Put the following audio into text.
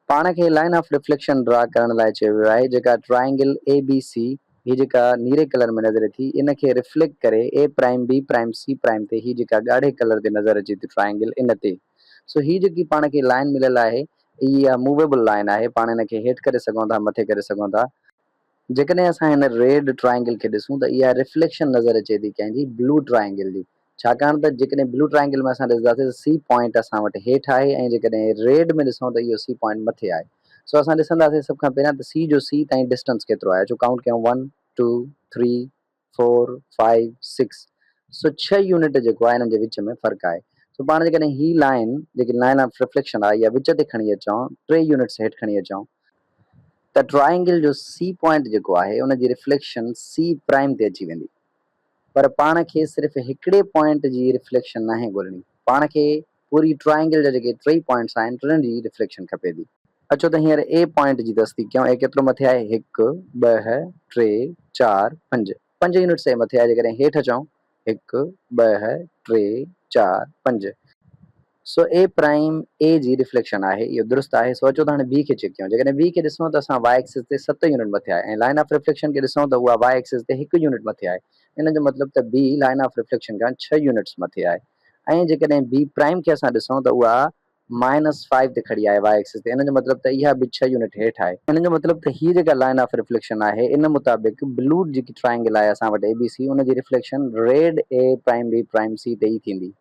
पाण खे line of reflection draw करण लाइ चयो वियो आहे जेका ट्राइंगल ए बी सी ही जेका नीरे कलर में नज़र थी इन खे रिफ्लेक्ट करे A prime B prime C prime ते ही जेका ॻाढ़े कलर ते नज़र अचे थी ट्राइंगल इन ते। सो ही जेकी पाण खे लाइन मिलियल आहे इहा मूवेबल लाइन आहे, पाण इन खे हेठि करे सघूं था मथे करे सघूं था। जेकॾहिं असां हिन रेड ट्राइंगल खे ॾिसूं त इहा रिफ्लेक्शन नज़र अचे थी कंहिंजी ब्लू ट्राइंगल जी, छाकाणि त जेकॾहिं ब्लू ट्राइंगल में असां ॾिसंदासीं त सी पॉइंट असां वटि हेठि आहे ऐं जेकॾहिं रेड में ॾिसूं त इहो सी पॉइंट मथे आहे। सो असां ॾिसंदासीं सभ खां पहिरियां त सी जो सी ताईं डिस्टेंस केतिरो आहे, अचो काउंट कयूं 1 2 3 4 5 6। सो 6 यूनिट जेको आहे हिननि जे विच में फ़र्क़ु आहे। सो पाण जेकॾहिं ही लाइन जेकी लाइन ऑफ रिफ्लेक्शन आहे इहा विच ते खणी अचूं, 3 यूनिट्स हेठि खणी अचूं त ट्राइंगल जो सी पॉइंट जेको आहे उन जी रिफ्लेक्शन सी प्राइम ते अची वेंदी। पर पाण खे सिर्फ़ु हिकिड़े पॉइंट जी रिफ्लेक्शन नाहे ॻोल्हणी, पाण खे पूरी ट्राइंगल जा जेके 3 पॉइंट्स आहिनि टिनि जी रिफ्लेक्शन खपे थी। अचो त हींअर ए पॉइंट जी तस्दीक कयूं। ए केतिरो मथे आहे? 1 2 3 4 5 5 यूनिट्स ए मथे आहे। जेकॾहिं हेठि अचूं 1 2 3 4 5। सो ए प्राइम ए जी रिफ्लेक्शन आहे, इहो दुरुस्त आहे। सो अचो त हाणे बी खे चेक कयूं। जेकॾहिं बी खे ॾिसूं त असां वाई एक्सिस ते 7 यूनिट मथे आहे ऐं लाइन ऑफ रिफ्लेक्शन खे ॾिसूं त उहा वाई एक्सिस ते 1 यूनिट मथे आहे। इन जो मतिलबु त बी लाइन ऑफ रिफ्लेक्शन खां 6 यूनिट्स मथे आहे। ऐं जेकॾहिं बी प्राइम खे असां ॾिसूं त उहा -5 ते खड़ी आहे वाई एक्सिस ते। इन जो मतिलबु त इहा बि 6 यूनिट हेठि आहे। इन जो मतिलबु त हीअ जेका लाइन ऑफ रिफ्लेक्शन आहे इन मुताबिक़ ब्लू जेकी ट्राइंगल आहे असां वटि ए बी सी उन जी रिफ्लेक्शन रेड ए प्राइम बी प्राइम सी ते ई थींदी।